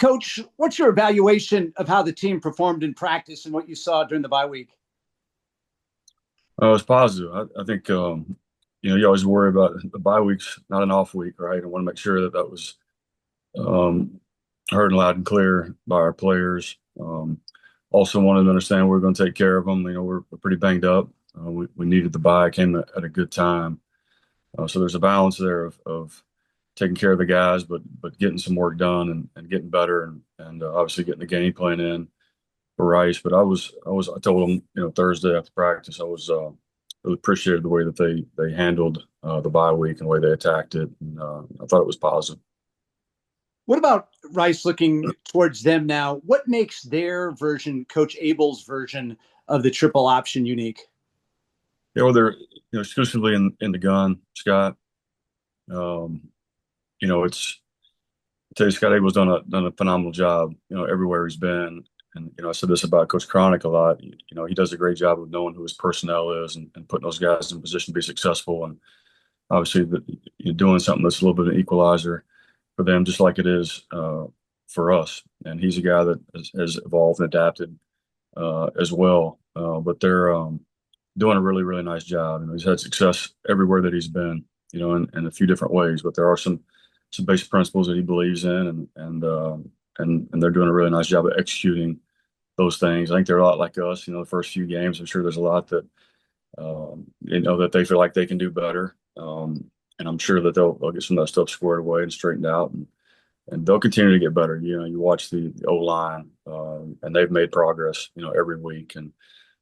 Coach, what's your evaluation of how the team performed in practice and what you saw during the bye week? It's positive. I think you always worry about the bye week's not an off week, right? I want to make sure that was um, heard loud and clear by our players. Also wanted to understand we're going to take care of them. We're pretty banged up. We needed the bye. Came at a good time. So there's a balance there of taking care of the guys, but getting some work done and getting better and obviously getting the game plan in for Rice. But I told them, Thursday after practice, I was really appreciated the way that they handled the bye week and the way they attacked it. And I thought it was positive. What about Rice looking towards them now? What makes their version, Coach Abel's version of the triple option unique? Well, they're exclusively in the gun, Scott. Um, it's I tell you, Scott Abel's done a phenomenal job. Everywhere he's been, and I said this about Coach Chronic a lot. He does a great job of knowing who his personnel is and putting those guys in position to be successful. And obviously, you're doing something that's a little bit of an equalizer for them, just like it is for us. And he's a guy that has evolved and adapted as well. But they're doing a really, really nice job. He's had success everywhere that he's been, in a few different ways. But there are some basic principles that he believes in, and they're doing a really nice job of executing those things. I think they're a lot like us. The first few games, I'm sure there's a lot that that they feel like they can do better. And I'm sure that they'll get some of that stuff squared away and straightened out, and they'll continue to get better. You watch the O line, and they've made progress, every week, and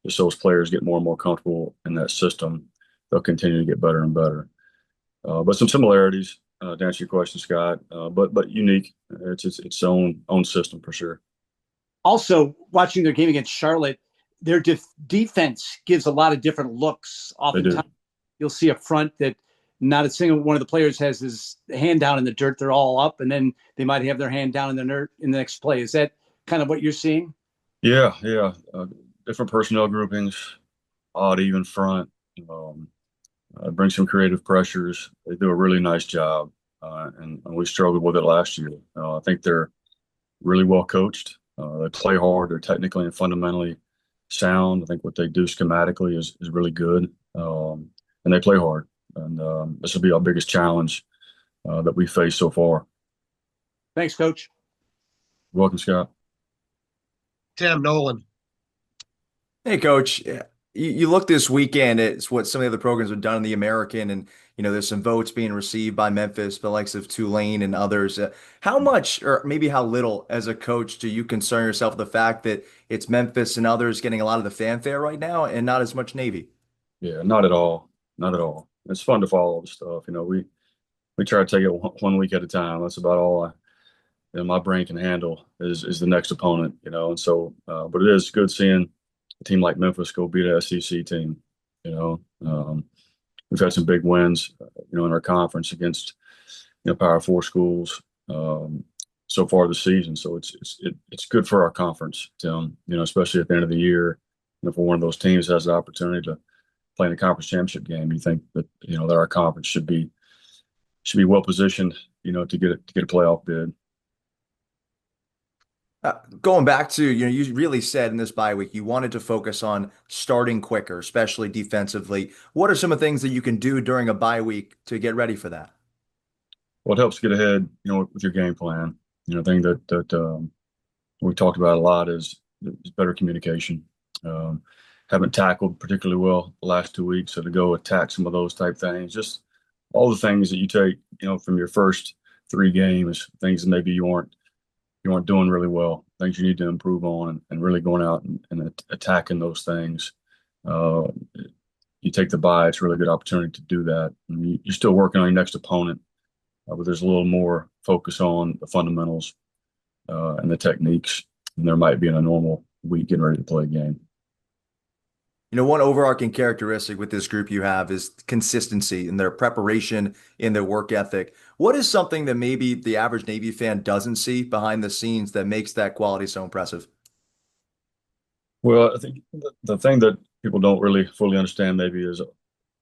just those players get more and more comfortable in that system, they'll continue to get better and better. But some similarities, to answer your question, Scott, but unique. It's own system for sure. Also, watching their game against Charlotte, their defense gives a lot of different looks. They do. Oftentimes, you'll see a front that not a single one of the players has his hand down in the dirt. They're all up, and then they might have their hand down in the dirt in the next play. Is that kind of what you're seeing? Yeah, yeah. Different personnel groupings, odd even front. Bring some creative pressures. They do a really nice job, and we struggled with it last year. I think they're really well coached. They play hard. They're technically and fundamentally sound. I think what they do schematically is really good, and they play hard. And this will be our biggest challenge that we face so far. Thanks, Coach. Welcome, Scott. Tim Nolan. Hey, Coach. Yeah, you look this weekend at what some of the other programs have done in the American, and there's some votes being received by Memphis, the likes of Tulane and others. How much, or maybe how little, as a coach, do you concern yourself with the fact that it's Memphis and others getting a lot of the fanfare right now, and not as much Navy? Yeah, not at all. Not at all. It's fun to follow the stuff. We try to take it one week at a time. That's about all my brain can handle is the next opponent. And so, but it is good seeing a team like Memphis go beat a SEC team. We've had some big wins, in our conference against, Power Four schools so far this season. So it's good for our conference, Tim. Especially at the end of the year, for one of those teams has the opportunity to play in the conference championship game. You think that that our conference should be well positioned, to get a playoff bid. Going back to, you really said in this bye week you wanted to focus on starting quicker, especially defensively. What are some of the things that you can do during a bye week to get ready for that? Well, it helps get ahead, with your game plan. Thing that we talked about a lot is better communication. Haven't tackled particularly well the last 2 weeks, so to go attack some of those type things, just all the things that you take, from your first 3 games, things that maybe you aren't doing really well, things you need to improve on, and really going out and attacking those things. You take the bye, it's a really good opportunity to do that. And you're still working on your next opponent, but there's a little more focus on the fundamentals and the techniques than there might be in a normal week getting ready to play a game. One overarching characteristic with this group you have is consistency in their preparation, in their work ethic. What is something that maybe the average Navy fan doesn't see behind the scenes that makes that quality so impressive? Well, I think the thing that people don't really fully understand maybe is,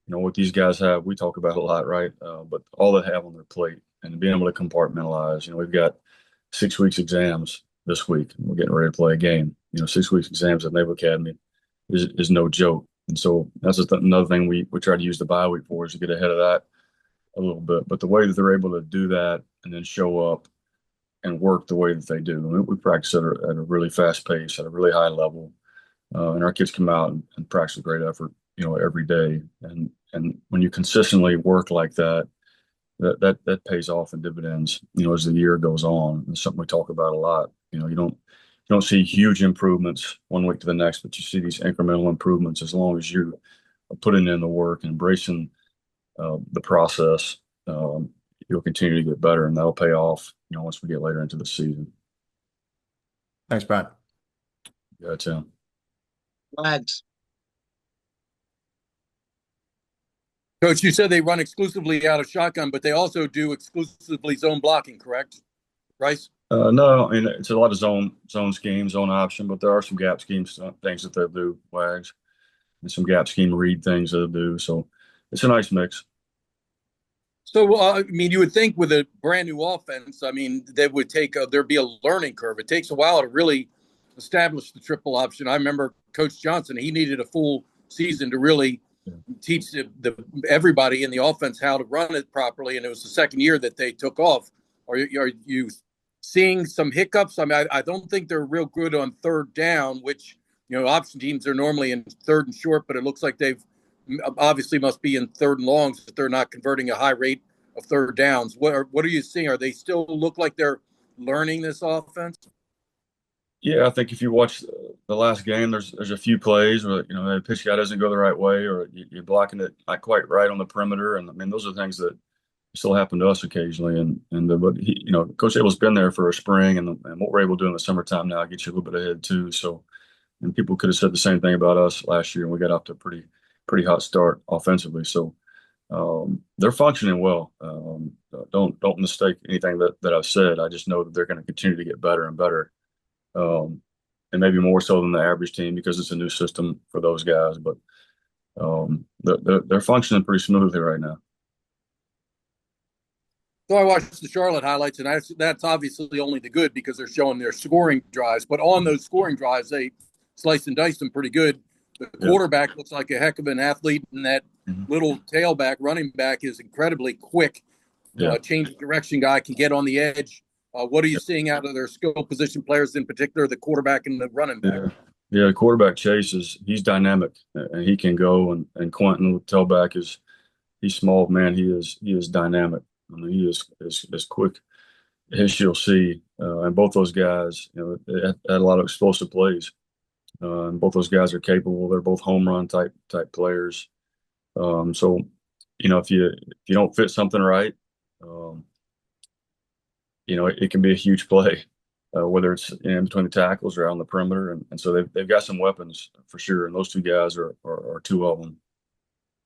what these guys have. We talk about a lot, right? But all they have on their plate and being able to compartmentalize. We've got 6 weeks exams this week, and we're getting ready to play a game. 6 weeks exams at Naval Academy is no joke. And so that's just another thing we try to use the bye week for, is to get ahead of that a little bit. But the way that they're able to do that and then show up and work the way that they do, we practice at a really fast pace, at a really high level. And our kids come out and practice with great effort, every day. And when you consistently work like that, that pays off in dividends, as the year goes on. It's something we talk about a lot. You don't see huge improvements one week to the next, but you see these incremental improvements as long as you are putting in the work and embracing the process. You'll continue to get better, and that'll pay off, once we get later into the season. Thanks, Brian. Yeah, Tim. Wags. Coach, you said they run exclusively out of shotgun, but they also do exclusively zone blocking, correct? Rice? No, I mean, it's a lot of zone scheme, zone option, but there are some gap schemes, things that they'll do, Wags, and some gap scheme read things that they'll do. So it's a nice mix. So, I mean, you would think with a brand new offense, I mean, that would there'd be a learning curve. It takes a while to really establish the triple option. I remember Coach Johnson, he needed a full season to really teach everybody in the offense how to run it properly. And it was the second year that they took off. Are you seeing some hiccups? I mean, I don't think they're real good on third down, which, option teams are normally in third and short, but it looks like they've obviously must be in third and longs if they're not converting a high rate of third downs. What are you seeing? Are they still look like they're learning this offense? Yeah, I think if you watch the last game, there's a few plays where the pitch guy doesn't go the right way, or you're blocking it not quite right on the perimeter, and I mean those are things that still happen to us occasionally. But Coach Abel's been there for a spring, and what we're able to do in the summertime now gets you a little bit ahead too. So, and people could have said the same thing about us last year, and we got off to a pretty hot start offensively. So they're functioning well. Don't mistake anything that I've said. I just know that they're going to continue to get better and better. And maybe more so than the average team because it's a new system for those guys. But they're functioning pretty smoothly right now. So I watched the Charlotte highlights, and that's obviously only the good because they're showing their scoring drives. But on those scoring drives, they slice and dice them pretty good. The quarterback looks like a heck of an athlete, and that little tailback, running back, is incredibly quick. Change of direction guy, can get on the edge. What are you seeing out of their skill position players, in particular, the quarterback and the running back? Yeah, quarterback Chase he's dynamic, and he can go. And Quentin, the tailback, he's small, man. He is dynamic. I mean, he is as quick as you'll see. And both those guys, they had a lot of explosive plays. And both those guys are capable. They're both home run type players. So, if you don't fit something right, it can be a huge play, whether it's in between the tackles or out on the perimeter. And so they've got some weapons for sure. And those two guys are two of them.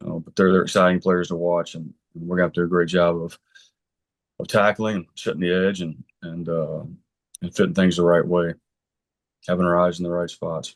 But they're exciting players to watch, and we're going to have to do a great job of tackling and setting the edge and fitting things the right way, having our eyes in the right spots.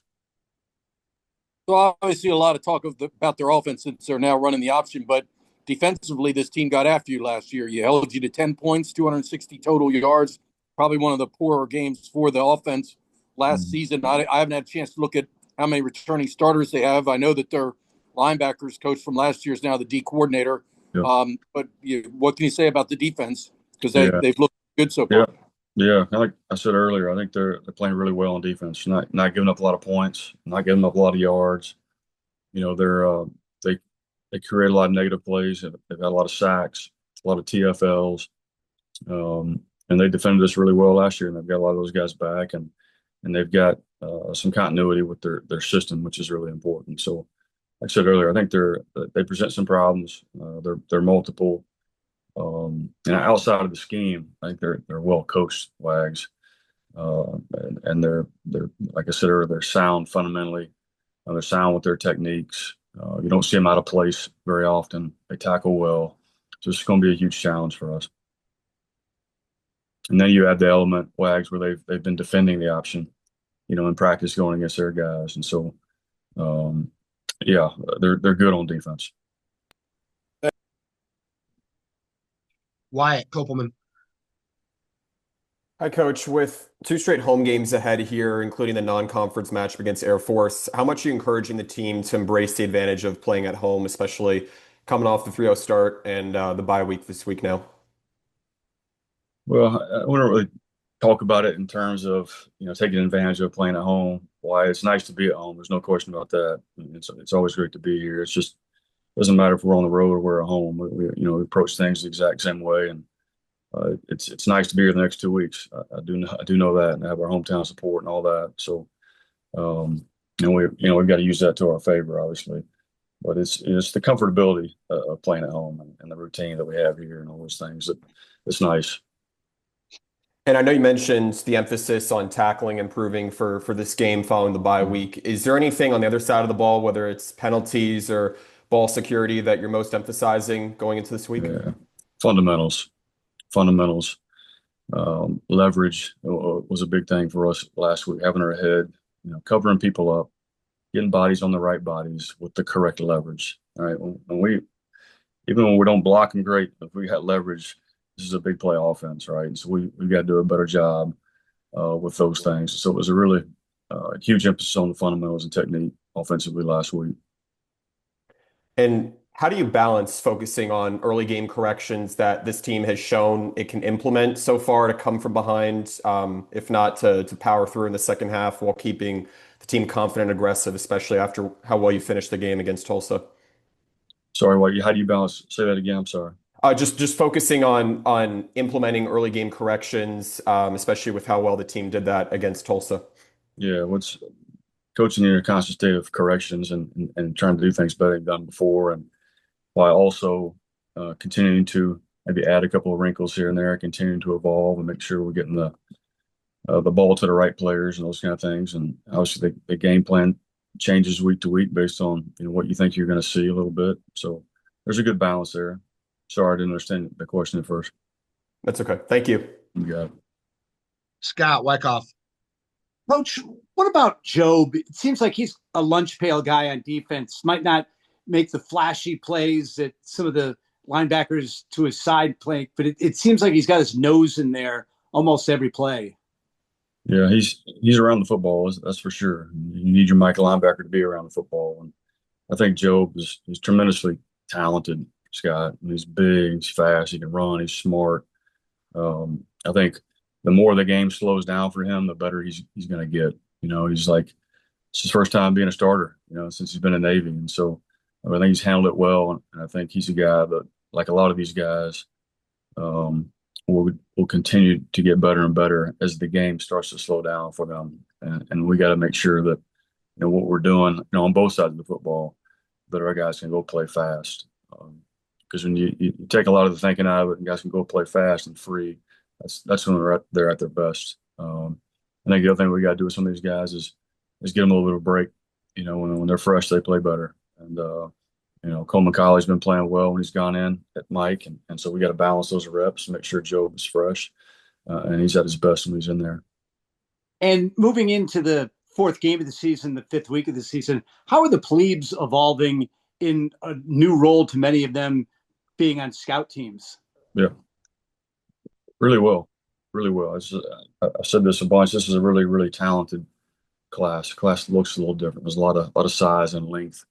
So obviously a lot of talk about their offense since they're now running the option, but defensively, this team got after you last year. You held you to 10 points, 260 total yards, probably one of the poorer games for the offense last season. I haven't had a chance to look at how many returning starters they have. I know that their linebackers coach from last year is now the D coordinator. But what can you say about the defense? Because they've looked good so far. Yeah, like I said earlier, I think they're playing really well on defense. Not giving up a lot of points, not giving up a lot of yards. They create a lot of negative plays. They've got a lot of sacks, a lot of TFLs, and they defended us really well last year. And they've got a lot of those guys back, and they've got some continuity with their system, which is really important. So, like I said earlier, I think they present some problems. They're multiple. And outside of the scheme, I think they're well coached, Wags, and they're like I said earlier, they're sound fundamentally. They're sound with their techniques. You don't see them out of place very often. They tackle well, so it's going to be a huge challenge for us. And then you add the element, Wags, where they've been defending the option, in practice going against their guys, and so they're good on defense. Wyatt Kopelman. Hi, Coach. With two straight home games ahead here, including the non-conference matchup against Air Force, how much are you encouraging the team to embrace the advantage of playing at home, especially coming off the 3-0 start and the bye week this week now? Well, I wouldn't really talk about it in terms of, taking advantage of playing at home. Why it's nice to be at home. There's no question about that. It's always great to be here. It's just doesn't matter if we're on the road or we're at home. We approach things the exact same way, and it's nice to be here the next 2 weeks. I do know that, and have our hometown support and all that. So, we've got to use that to our favor, obviously. But it's the comfortability of playing at home and the routine that we have here and all those things that it's nice. And I know you mentioned the emphasis on tackling improving for this game following the bye week. Is there anything on the other side of the ball, whether it's penalties or ball security, that you're most emphasizing going into this week? Yeah. Fundamentals. Leverage was a big thing for us last week, having our head, covering people up, getting bodies on the right bodies with the correct leverage. All right. Even when we don't block them great, if we got leverage, this is a big play offense, right? And so we've got to do a better job with those things. So it was a really huge emphasis on the fundamentals and technique offensively last week. And how do you balance focusing on early game corrections that this team has shown it can implement so far to come from behind, if not to power through in the second half while keeping the team confident and aggressive, especially after how well you finished the game against Tulsa? Sorry, how do you balance? Say that again. I'm sorry. Just focusing on implementing early game corrections, especially with how well the team did that against Tulsa. Yeah, what's coaching in a constant state of corrections and trying to do things better than done before, and while also continuing to maybe add a couple of wrinkles here and there, continuing to evolve and make sure we're getting the ball to the right players and those kind of things. And obviously, the game plan changes week to week based on what you think you're going to see a little bit. So there's a good balance there. Sorry, I didn't understand the question at first. That's okay. Thank you. You got it. Scott Wyckoff. Coach, what about Job? It seems like he's a lunch pail guy on defense. Might not make the flashy plays that some of the linebackers to his side play, but it seems like he's got his nose in there almost every play. Yeah, he's around the football. That's for sure. You need your Michael linebacker to be around the football, and I think Job he's tremendously talented. Scott, he's big, he's fast, he can run, he's smart. I think the more the game slows down for him, the better he's going to get. He's like it's his first time being a starter, since he's been in Navy, and so I think he's handled it well. And I think he's a guy that, like a lot of these guys, will continue to get better and better as the game starts to slow down for them. And we got to make sure that what we're doing, on both sides of the football, that our guys can go play fast. Because when you take a lot of the thinking out of it, and guys can go play fast and free, that's when they're at their best. I think the other thing we got to do with some of these guys is give them a little bit of a break. When they're fresh, they play better. And Coleman Colley's been playing well when he's gone in at Mike, and so we got to balance those reps and make sure Job is fresh, and he's at his best when he's in there. And moving into the fourth game of the season, the fifth week of the season, how are the plebes evolving in a new role to many of them being on scout teams? Yeah, really well, really well. I've said this a bunch. This is a really, really talented class. Class looks a little different. There's a lot of size and length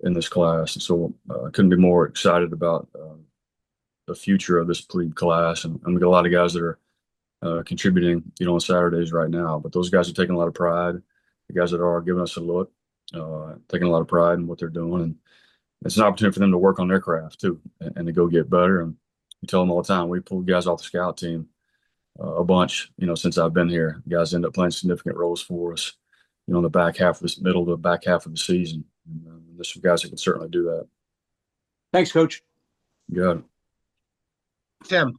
in this class, and so I couldn't be more excited about the future of this plebe class. And we got a lot of guys that are contributing, on Saturdays right now. But those guys are taking a lot of pride. The guys that are giving us a look, taking a lot of pride in what they're doing, and it's an opportunity for them to work on their craft too, and to go get better. And we tell them all the time, we pull guys off the scout team a bunch, since I've been here. Guys end up playing significant roles for us, in the back half of this middle to the back half of the season. And there's some guys that can certainly do that. Thanks, Coach. Good. Tim. It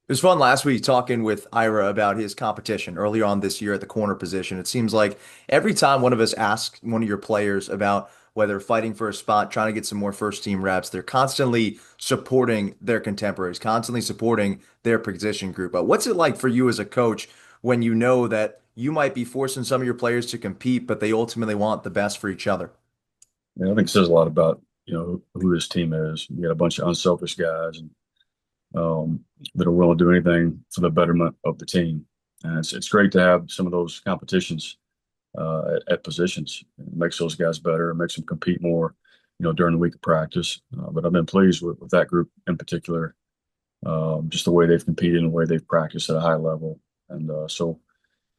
was fun last week talking with Ira about his competition earlier on this year at the corner position. It seems like every time one of us asks one of your players about whether fighting for a spot, trying to get some more first team reps, they're constantly supporting their contemporaries, constantly supporting their position group. But what's it like for you as a coach when you know that you might be forcing some of your players to compete, but they ultimately want the best for each other? Yeah, I think it says a lot about, who this team is. You got a bunch of unselfish guys, and that are willing to do anything for the betterment of the team. And it's great to have some of those competitions at positions. It makes those guys better. It makes them compete more, during the week of practice. But I've been pleased with that group in particular, just the way they've competed and the way they've practiced at a high level. And so,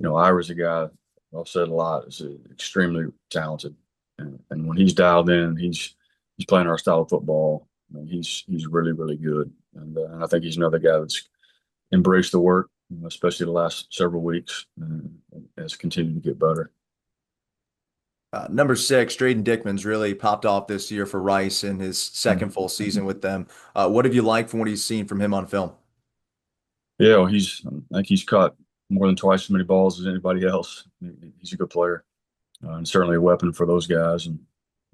Ira's a guy I've said a lot is extremely talented, and when he's dialed in, he's playing our style of football. I mean, he's really really good, and I think he's another guy that's embraced the work, especially the last several weeks, and has continued to get better. Number 6, Drayden Dickman's really popped off this year for Rice in his second full season with them. What have you liked from what he's seen from him on film? Yeah, well, I think he's caught more than twice as many balls as anybody else. He's a good player, and certainly a weapon for those guys. And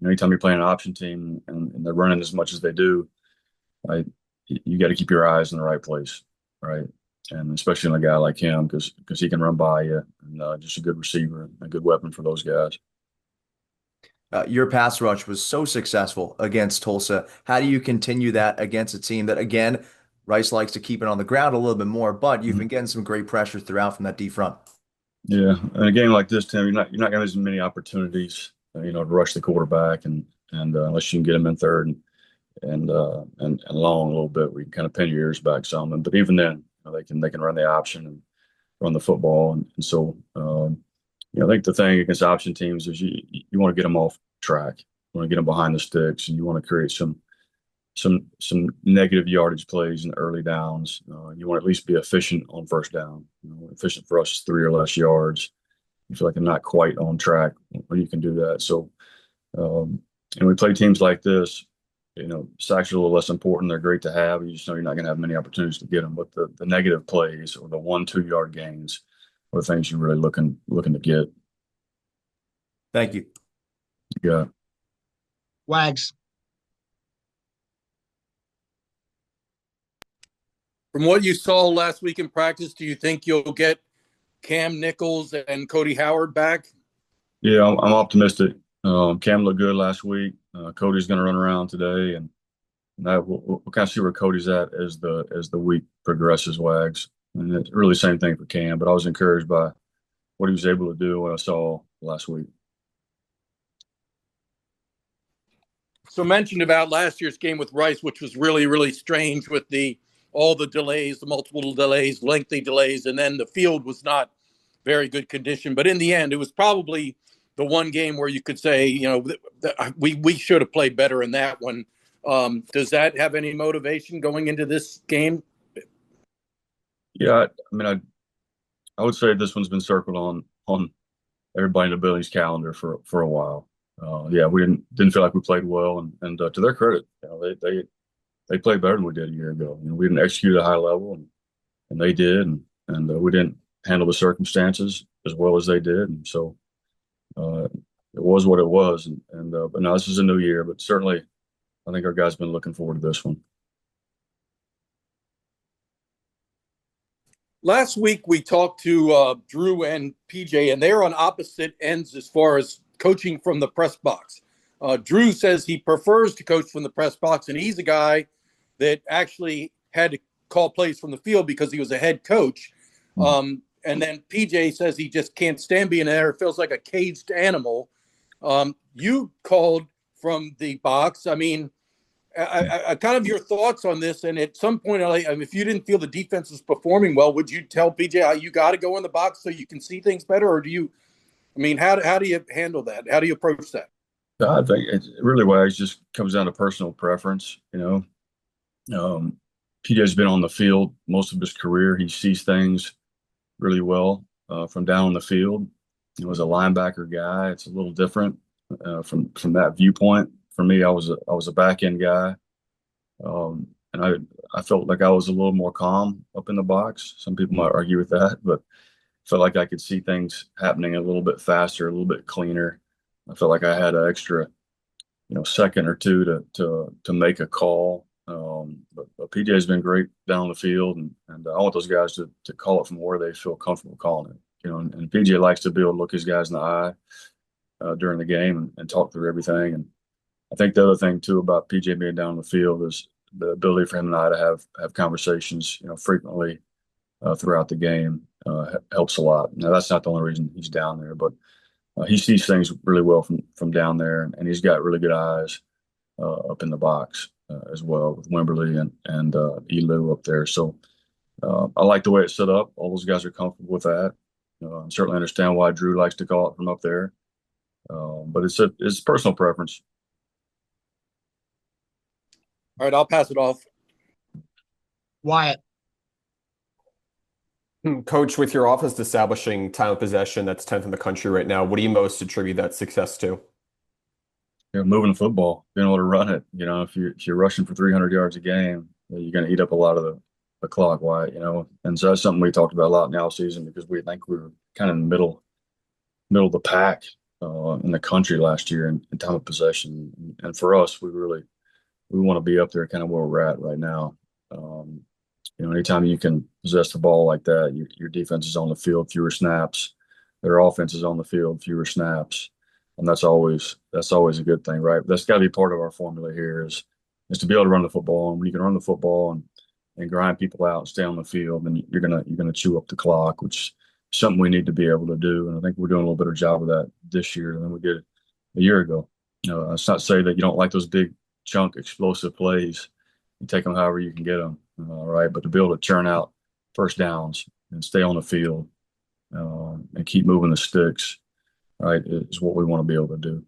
anytime you're playing an option team and they're running as much as they do, you got to keep your eyes in the right place, right? And especially on a guy like him, because he can run by you, and just a good receiver, a good weapon for those guys. Your pass rush was so successful against Tulsa. How do you continue that against a team that, again, Rice likes to keep it on the ground a little bit more, but you've been getting some great pressure throughout from that D front? Yeah, and a game like this, Tim, you're not going to have as many opportunities, to rush the quarterback, and unless you can get him in third and long a little bit, where you can kind of pin your ears back some. But even then, they can run the option and run the football, and so I think the thing against option teams is you want to get them off track, you want to get them behind the sticks, and you want to create some negative yardage plays in the early downs. You want to at least be efficient on first down. Efficient for us is 3 or less yards. You feel like I'm not quite on track when you can do that. So, and we play teams like this. Sacks are a little less important. They're great to have. You just know you're not going to have many opportunities to get them. But the negative plays or the 1-2 yard gains are the things you're really looking to get. Thank you. Yeah. Wags. From what you saw last week in practice, do you think you'll get Cam Nichols and Cody Howard back? Yeah, I'm optimistic. Cam looked good last week. Cody's going to run around today, and we'll kind of see where Cody's at as the week progresses. Wags, and it's really the same thing for Cam. But I was encouraged by what he was able to do, what I saw last week. So mentioned about last year's game with Rice, which was really, really strange with all the delays, the multiple delays, lengthy delays, and then the field was not very good condition. But in the end, it was probably the one game where you could say, we should have played better in that one. Does that have any motivation going into this game? Yeah, I mean, I would say this one's been circled on everybody in the building's calendar for a while. Yeah, we didn't feel like we played well, and to their credit, they played better than we did a year ago. We didn't execute at a high level, and they did, and we didn't handle the circumstances as well as they did, and so it was what it was. But now this is a new year, but certainly I think our guys have been looking forward to this one. Last week we talked to Drew and PJ, and they're on opposite ends as far as coaching from the press box. Drew says he prefers to coach from the press box, and he's a guy that actually had to call plays from the field because he was a head coach. And then PJ says he just can't stand being there. It feels like a caged animal. You called from the box. I mean, I kind of your thoughts on this. And at some point, if you didn't feel the defense was performing well, would you tell PJ you got to go in the box so you can see things better? Or do you, how do you handle that? How do you approach that? I think it really Wags just comes down to personal preference. PJ's been on the field most of his career. He sees things really well from down on the field. He was a linebacker guy. It's a little different from that viewpoint. For me, I was a back end guy, and I felt like I was a little more calm up in the box. Some people might argue with that, but I felt like I could see things happening a little bit faster, a little bit cleaner. I felt like I had an extra, second or two to make a call. But PJ's been great down the field, and I want those guys to call it from where they feel comfortable calling it. And PJ likes to be able to look his guys in the eye during the game and talk through everything. And I think the other thing too about PJ being down the field is the ability for him and I to have conversations, frequently throughout the game helps a lot. Now, that's not the only reason he's down there, but he sees things really well from down there, and he's got really good eyes up in the box as well with Wimberly and Elu up there. So I like the way it's set up. All those guys are comfortable with that. I certainly understand why Drew likes to call it from up there, but it's personal preference. All right, I'll pass it off. Wyatt. Coach, with your offense establishing time of possession that's 10th in the country right now, what do you most attribute that success to? Moving the football, being able to run it. If you're rushing for 300 yards a game, you're going to eat up a lot of the clock, Wyatt. And so that's something we talked about a lot in the offseason because we think we were kind of in the middle of the pack in the country last year in time of possession. And for us, we want to be up there kind of where we're at right now. Anytime you can possess the ball like that, your defense is on the field, fewer snaps. Their offense is on the field, fewer snaps. And that's always a good thing, right? That's got to be part of our formula here is to be able to run the football. And when you can run the football and grind people out and stay on the field, then you're gonna chew up the clock, which is something we need to be able to do. And I think we're doing a little better job of that this year than we did a year ago. It's not to say that you don't like those big chunk explosive plays. You take them however you can get them, right? But to be able to churn out first downs and stay on the field and keep moving the sticks, right, is what we want to be able to do.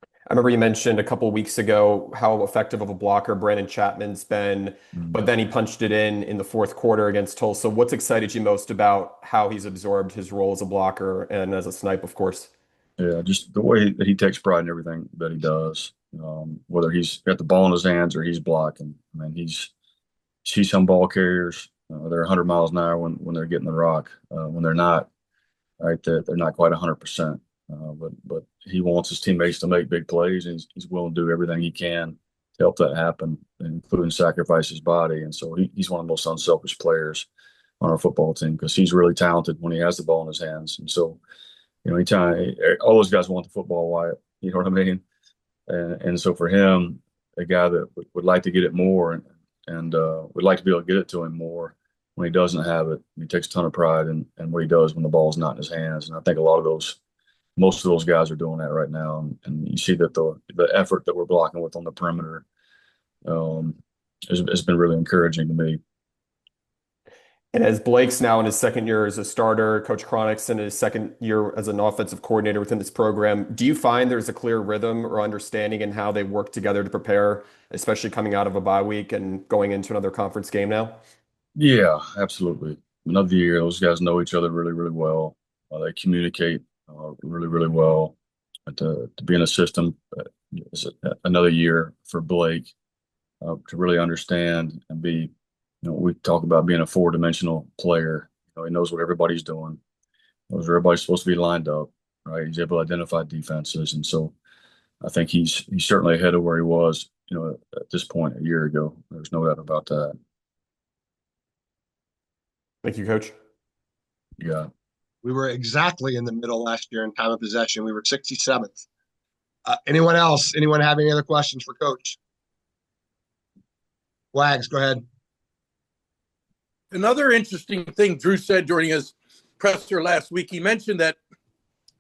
I remember you mentioned a couple of weeks ago how effective of a blocker Brandon Chapman's been, but then he punched it in the fourth quarter against Tulsa. What's excited you most about how he's absorbed his role as a blocker and as a snipe, of course? Yeah, just the way that he takes pride in everything that he does, whether he's got the ball in his hands or he's blocking. I mean, he's some ball carriers. They're 100 miles an hour when they're getting the rock. When they're not, right, they're not quite 100%. But he wants his teammates to make big plays, and he's willing to do everything he can to help that happen, including sacrifice his body. And so he's one of the most unselfish players on our football team because he's really talented when he has the ball in his hands. And so, anytime all those guys want the football, Wyatt, you know what I mean? And so for him, a guy that would like to get it more and would like to be able to get it to him more when he doesn't have it, he takes a ton of pride in what he does when the ball's not in his hands. And I think most of those guys are doing that right now. And you see that the effort that we're blocking with on the perimeter has been really encouraging to me. And as Blake's now in his second year as a starter, Coach Cronick's in his second year as an offensive coordinator within this program, do you find there's a clear rhythm or understanding in how they work together to prepare, especially coming out of a bye week and going into another conference game now? Yeah, absolutely. Another year, those guys know each other really, really well. They communicate really, really well. To be in a system is another year for Blake to really understand and be. We talk about being a four-dimensional player. He knows what everybody's doing. Knows where everybody's supposed to be lined up. Right? He's able to identify defenses, and so I think he's certainly ahead of where he was. At this point a year ago. There's no doubt about that. Thank you, Coach. Yeah. We were exactly in the middle last year in time of possession. We were 67th. Anyone else? Anyone have any other questions for Coach? Wags, go ahead. Another interesting thing Drew said during his presser last week, he mentioned that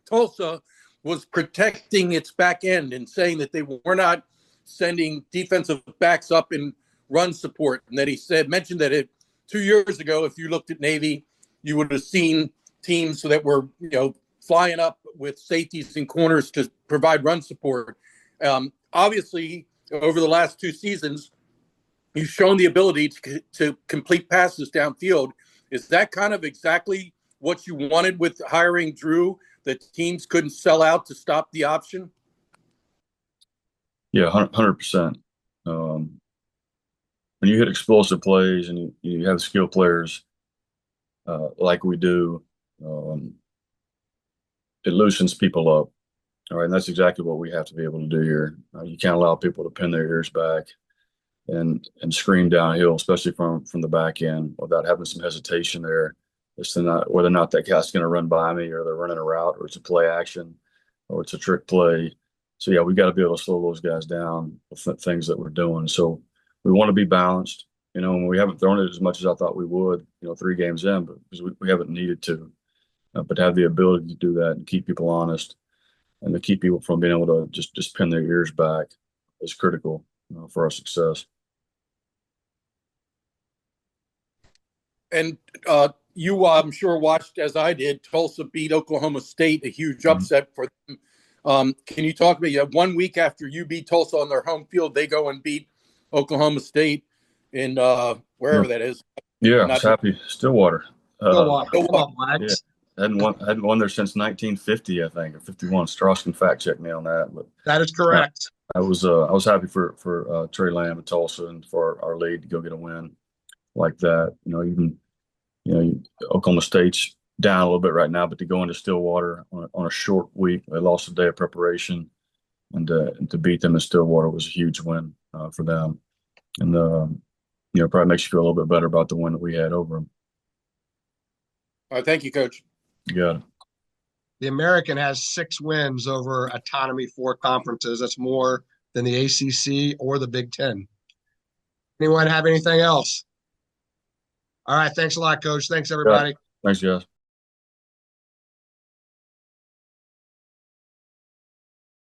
Tulsa was protecting its back end and saying that they were not sending defensive backs up in run support. And that he mentioned that 2 years ago, if you looked at Navy, you would have seen teams that were, flying up with safeties and corners to provide run support. Obviously, over the last two seasons, you've shown the ability to complete passes downfield. Is that kind of exactly what you wanted with hiring Drew, that teams couldn't sell out to stop the option? Yeah, 100%. When you hit explosive plays and you have skilled players like we do, it loosens people up. All right, and that's exactly what we have to be able to do here. You can't allow people to pin their ears back and scream downhill, especially from the back end, without having some hesitation there as to whether or not that guy's going to run by me, or they're running a route, or it's a play action, or it's a trick play. So yeah, we got to be able to slow those guys down with things that we're doing. So we want to be balanced. And we haven't thrown it as much as I thought we would, 3 games in, but because we haven't needed to. But to have the ability to do that and keep people honest and to keep people from being able to just pin their ears back is critical for our success. And you, I'm sure, watched, as I did, Tulsa beat Oklahoma State, a huge upset for them. Can you talk about 1 week after you beat Tulsa on their home field, they go and beat Oklahoma State in wherever that is? Yeah, I was happy. Stillwater. Stillwater. Come on, Wags. Yeah. Hadn't won there since 1950, I think, or 51. Strauss can fact check me on that, but that is correct. I was happy for Trey Lamb at Tulsa and for our lead to go get a win like that. Oklahoma State's down a little bit right now, but to go into Stillwater on a short week, they lost a day of preparation, and to beat them in Stillwater was a huge win for them, and probably makes you feel a little bit better about the win that we had over them. All right, thank you, Coach. You got it. The American has 6 wins over Autonomy 4 conferences. That's more than the ACC or the Big Ten. Anyone have anything else? All right. Thanks a lot, Coach. Thanks, everybody. Thanks, guys.